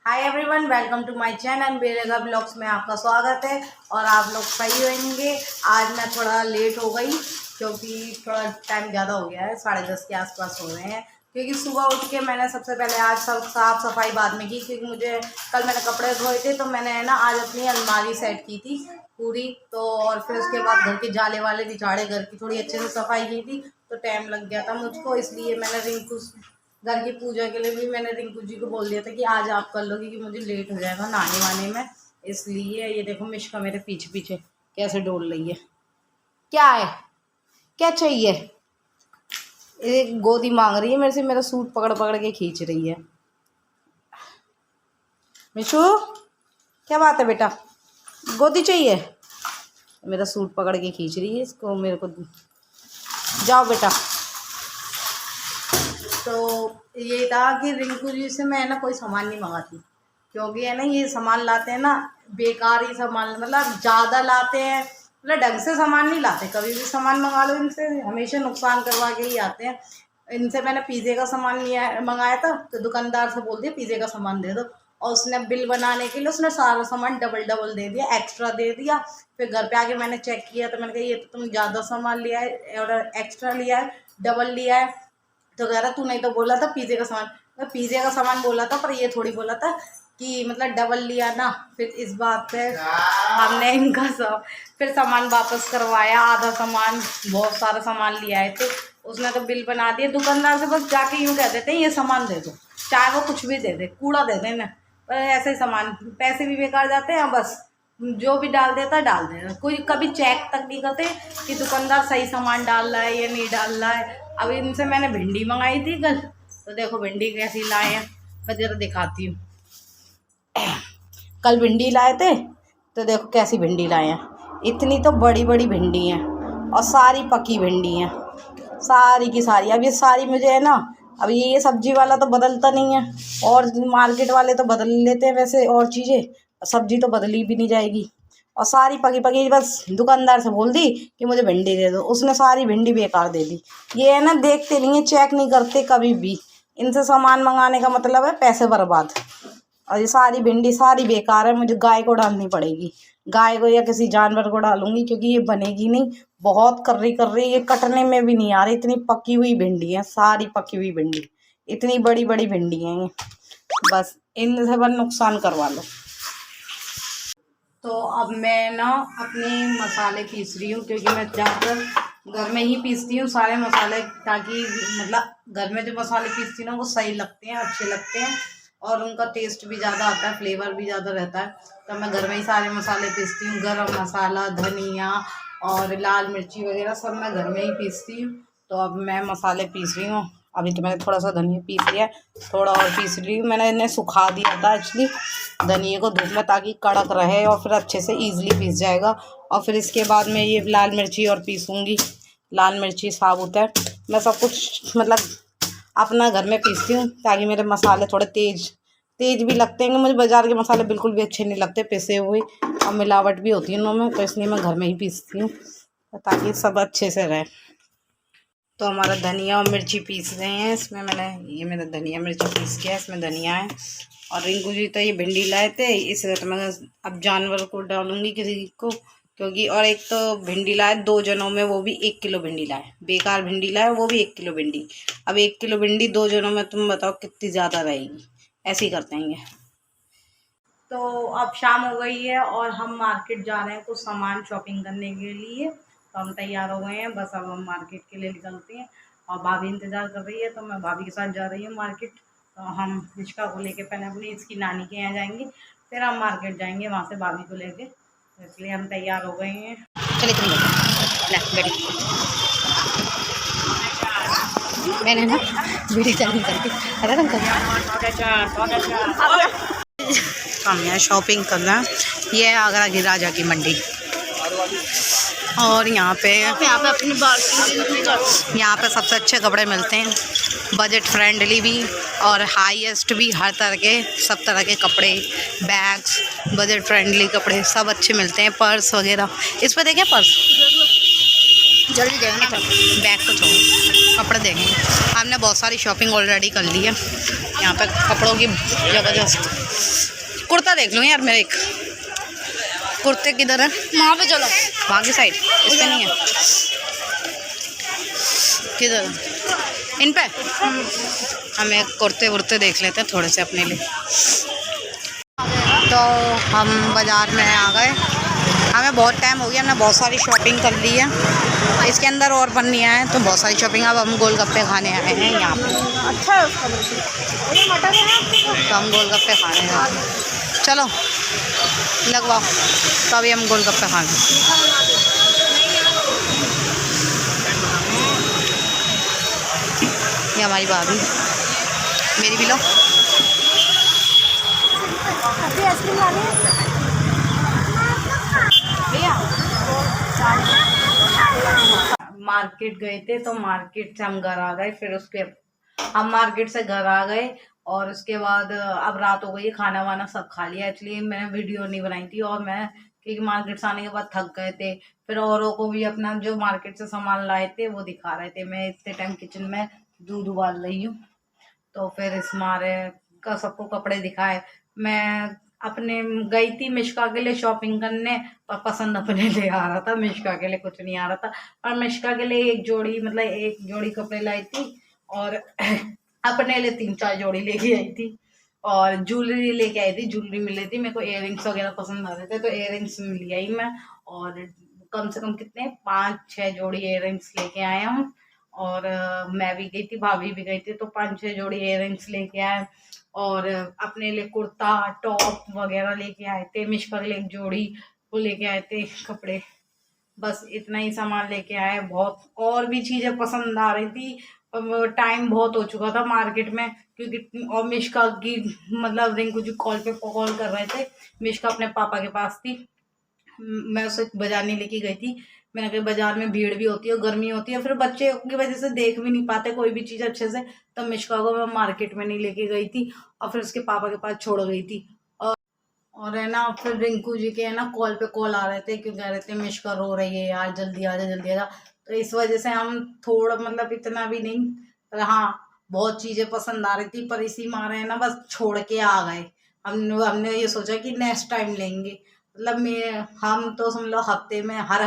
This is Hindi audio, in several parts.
Hi everyone, welcome to my channel बेरेगा ब्लॉग्स में आपका स्वागत है। और आप लोग सही होंगे। आज मैं थोड़ा लेट हो गई क्योंकि थोड़ा टाइम ज़्यादा हो गया है, 10:30 के आसपास हो रहे हैं। क्योंकि सुबह उठ के मैंने सबसे पहले आज सब साफ़ सफाई बाद में की, क्योंकि मुझे कल मैंने कपड़े धोए थे तो मैंने ना आज अपनी अलमारी सेट की थी पूरी। तो और फिर उसके बाद घर के जाले वाले भी झाड़े, घर की थोड़ी अच्छे से सफाई की थी तो टाइम लग गया था मुझको। इसलिए मैंने रिंकू घर की पूजा के लिए भी मैंने रिंकू जी को बोल दिया था कि आज आप कर लो, क्योंकि मुझे लेट हो जाएगा नहाने वाने में। इसलिए ये देखो मिश्का मेरे पीछे पीछे कैसे डोल रही है। क्या है, क्या चाहिए? एक गोदी मांग रही है मेरे से, मेरा सूट पकड़ पकड़ के खींच रही है। मिशू क्या बात है बेटा, गोदी चाहिए? मेरा सूट पकड़ के खींच रही है इसको, मेरे को। जाओ बेटा। तो ये था कि रिंकू जी से मैं ना कोई सामान नहीं मंगाती, क्योंकि है ना ये सामान लाते हैं ना बेकार ही सामान, मतलब ज़्यादा लाते हैं, मतलब ढंग से सामान नहीं लाते। कभी भी सामान मंगा लो इनसे, हमेशा नुकसान करवा के ही आते हैं। इनसे मैंने पिज़्ज़े का सामान मंगाया था तो दुकानदार से बोल दिया पिज़्ज़े का सामान दे दो, और उसने बिल बनाने के लिए उसने सारा सामान डबल डबल दे दिया, एक्स्ट्रा दे दिया। फिर घर पे आके मैंने चेक किया तो मैंने कहा ये तो तुम ज़्यादा सामान लिया है और एक्स्ट्रा लिया है, डबल लिया है। तो कह रहा तू नहीं तो बोला था पिज़्ज़े का सामान, मैं पिज़्ज़े का सामान बोला था पर ये थोड़ी बोला था कि मतलब डबल लिया ना। फिर इस बात पे हमने इनका सब फिर सामान वापस करवाया, आधा सामान, बहुत सारा सामान लिया है थे। उसने तो बिल बना दिया। दुकानदार से बस जाके यूँ कह देते हैं ये सामान दे दो, चाहे वो कुछ भी दे दे, कूड़ा दे देना, पर ऐसे सामान पैसे भी बेकार जाते हैं। बस जो भी डाल देता डाल देना, कोई कभी चेक तक नहीं करते कि दुकानदार सही सामान डाल रहा है या नहीं डाल रहा है। अब इनसे मैंने भिंडी मंगाई थी कल, तो देखो भिंडी कैसी लाए हैं, मैं जरा दिखाती हूँ। कल भिंडी लाए थे तो देखो कैसी भिंडी लाए हैं, इतनी तो बड़ी बड़ी भिंडी हैं और सारी पकी भिंडी हैं, सारी की सारी। अब ये सारी मुझे है ना, अब ये सब्जी वाला तो बदलता नहीं है, और मार्केट वाले तो बदल लेते हैं वैसे और चीज़ें, सब्जी तो बदली भी नहीं जाएगी। और सारी पकी पकी, बस दुकानदार से बोल दी कि मुझे भिंडी दे दो, उसने सारी भिंडी बेकार दे दी। ये है ना, देखते नहीं है, चेक नहीं करते कभी भी। इनसे सामान मंगाने का मतलब है पैसे बर्बाद। और ये सारी भिंडी सारी बेकार है, मुझे गाय को डालनी पड़ेगी, गाय को या किसी जानवर को डालूंगी, क्योंकि ये बनेगी नहीं। बहुत कर रही ये कटने में भी नहीं आ रही, इतनी पकी हुई भिंडी है, सारी पकी हुई भिंडी, इतनी बड़ी बड़ी भिंडी हैं ये। बस इनसे बस नुकसान करवा लो। तो अब मैं ना अपने मसाले पीस रही हूँ, क्योंकि मैं ज़्यादातर घर में ही पीसती हूँ सारे मसाले, ताकि मतलब घर में जो मसाले पीसती हूँ ना वो सही लगते हैं, अच्छे लगते हैं, और उनका टेस्ट भी ज़्यादा आता है, फ्लेवर भी ज़्यादा रहता है। तो मैं घर में ही सारे मसाले पीसती हूँ, गरम मसाला, धनिया और लाल मिर्ची वगैरह सब मैं घर में ही पीसती हूँ। तो अब मैं मसाले पीस रही हूँ। अभी तो मैंने थोड़ा सा धनिया पीस लिया, थोड़ा और पीस रही हूँ। मैंने इन्हें सुखा दिया था एक्चुअली धनिया को धूप में, ताकि कड़क रहे और फिर अच्छे से ईजिली पीस जाएगा। और फिर इसके बाद मैं ये लाल मिर्ची और पीसूँगी, लाल मिर्ची साबुत है। मैं सब कुछ मतलब अपना घर में पीसती हूँ, ताकि मेरे मसाले थोड़े तेज़ भी लगते हैं। मुझे बाज़ार के मसाले बिल्कुल भी अच्छे नहीं लगते, पिसे हुए, और मिलावट भी होती है उनमें, तो इसलिए मैं घर में ही पीसती हूँ ताकि सब अच्छे से रहे। तो हमारा धनिया और मिर्ची पीस रहे हैं इसमें, मैंने ये मेरा धनिया मिर्ची पीस किया, इसमें धनिया है। और रिंकू जी तो ये भिंडी लाए थे, इसलिए तो मैं अब जानवर को डालूंगी किसी को, क्योंकि और एक तो भिंडी लाए 2 जनों में, वो भी 1 किलो भिंडी लाए, बेकार भिंडी लाए वो भी 1 किलो भिंडी। अब 1 किलो भिंडी 2 जनों में तुम बताओ कितनी ज़्यादा रहेगी, ऐसे ही करते हैं। तो अब शाम हो गई है और हम मार्केट जा रहे हैं कुछ सामान शॉपिंग करने के लिए। तो हम तैयार हो गए हैं, बस अब हम मार्केट के लिए निकलते हैं। और भाभी इंतज़ार कर रही है, तो मैं भाभी के साथ जा रही हूँ मार्केट। तो हम रिश्का को लेके पहले अपनी इसकी नानी के यहाँ जाएंगे, फिर हम मार्केट जाएंगे वहाँ से भाभी को लेके। तो इसलिए हम तैयार हो गए हैं। चलिए मैंने ना वीडियो चालू करके हमने शॉपिंग करना। ये है आगरा की राजा की मंडी, और यहाँ पे सबसे अच्छे कपड़े मिलते हैं, बजट फ्रेंडली भी और हाईएस्ट भी, हर तरह के सब तरह के कपड़े, बैग्स, बजट फ्रेंडली कपड़े सब अच्छे मिलते हैं। पर्स वगैरह, इस पर देखें पर्स, जल्दी देना बैग को छोड़ो। कपड़े देखेंगे। हमने बहुत सारी शॉपिंग ऑलरेडी कर ली है। यहाँ पे कपड़ों की ज़बरदस्त। कुर्ता देख लूँ यार, मेरे एक कुर्ते किधर है? वहाँ पे चलो, वहाँ की साइड। इस पे नहीं है, किधर है? इन पे हमें कुर्ते वुर्ते देख लेते हैं थोड़े से अपने लिए। तो हम बाज़ार में आ गए। हमें बहुत टाइम हो गया, हमने बहुत सारी शॉपिंग कर ली है। इसके अंदर और पन्नियाँ हैं, तो बहुत सारी शॉपिंग। अब हम गोलगप्पे खाने आए हैं यहाँ पे। अच्छा है उसका मटर है। तो हम गोलगप्पे खाने हैं, चलो लगवाओ। तो अभी हम गोलगप्पे खाने। ये हमारी भाभी, मेरी भी लो। आइसक्रीम लानी है भैया। मार्केट गए थे, तो मार्केट से हम घर आ गए। फिर उसके हम मार्केट से घर आ गए और उसके बाद अब रात हो गई, खाना वाना सब खा लिया। इसलिए मैंने वीडियो नहीं बनाई थी। और मैं क्योंकि मार्केट से आने के बाद थक गए थे, फिर औरों को भी अपना जो मार्केट से सामान लाए थे वो दिखा रहे थे। मैं इतने टाइम किचन में दूध उबाल रही हूँ, तो फिर इस मारे का सबको कपड़े दिखाए। मैं अपने गई थी मिश्का के लिए शॉपिंग करने, पर पसंद अपने लिए आ रहा था, मिश्का के लिए कुछ नहीं आ रहा था। पर मिश्का के लिए एक जोड़ी, मतलब एक जोड़ी कपड़े लाई थी, और अपने लिए 3-4 जोड़ी लेके आई थी। और ज्वेलरी लेके आई थी, ज्वेलरी मिली थी। मेरे को इयररिंग्स वगैरह पसंद आ रहे थे, तो इयररिंग्स मिल आई मैं। और कम से कम कितने 5-6 जोड़ी इयररिंग्स लेके आए हम। और मैं भी गई थी, भाभी भी गई थी, तो 5-6 जोड़ी इयररिंग्स लेके आए। और अपने लिए कुर्ता टॉप वगैरह लेके आए थे। मिश्का के लिए एक जोड़ी वो लेके आए थे कपड़े। बस इतना ही सामान लेके आए। बहुत और भी चीज़ें पसंद आ रही थी, पर टाइम बहुत हो चुका था मार्केट में, क्योंकि और मिश्का की मतलब रिंकू जी कॉल पे कॉल कर रहे थे। मिश्का अपने पापा के पास थी, मैं उसे बाजार नहीं लेके गई थी। मैंने कहा बाजार में भीड़ भी होती है, गर्मी होती है, फिर बच्चे की वजह से देख भी नहीं पाते कोई भी चीज़ अच्छे से। तो मिश्का को मैं मार्केट में नहीं लेके गई थी, और फिर उसके पापा के पास छोड़ गई थी। और है ना, फिर रिंकू जी के है ना कॉल पे कॉल आ रहे थे, क्यों कह रहे थे मिश्का रो रही है यार, जल्दी आ जा जल्दी आ जा। तो इस वजह से हम थोड़ा मतलब इतना भी नहीं, पर हाँ बहुत चीज़ें पसंद आ रही थी, पर इसी मारे है ना बस छोड़ के आ गए। हमने ये सोचा कि नेक्स्ट टाइम लेंगे। मतलब हम तो समझ लो हफ्ते में हर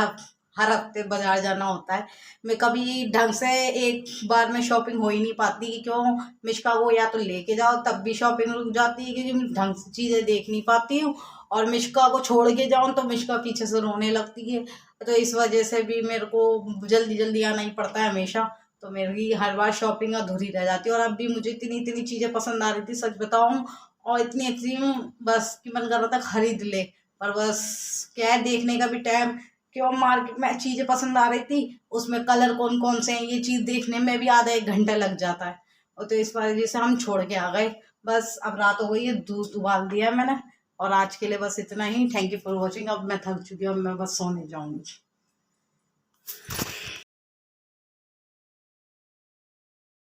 हफ्ते बाजार जाना होता है। मैं कभी ढंग से एक बार में शॉपिंग हो ही नहीं पाती, कि क्यों मिश्का को या तो लेके जाओ तब भी शॉपिंग रुक जाती है, क्योंकि मैं ढंग से चीज़ें देख नहीं पाती हूँ। और मिश्का को छोड़ के जाऊँ तो मिश्का पीछे से रोने लगती है। तो इस वजह से भी मेरे को जल्दी जल्दी आना ही पड़ता है हमेशा। तो मेरी हर बार शॉपिंग अधूरी रह जाती है। और अब भी मुझे इतनी इतनी चीज़ें पसंद आ रही थी, सच बताऊँ, और इतनी इतनी बस कि मन कर रहा था खरीद ले। पर बस क्या है, देखने का भी टाइम, क्यों मार्केट में चीज़ें पसंद आ रही थी, उसमें कलर कौन कौन से हैं ये चीज़ देखने में भी आधा 1 घंटा लग जाता है। और तो इस वजह से हम छोड़ के आ गए। बस अब रात हो गई है, दूध उबाल दिया है मैंने। और आज के लिए बस इतना ही। Thank you for watching. अब मैं थक चुकी हूँ, अब मैं बस सोने जाऊँगी।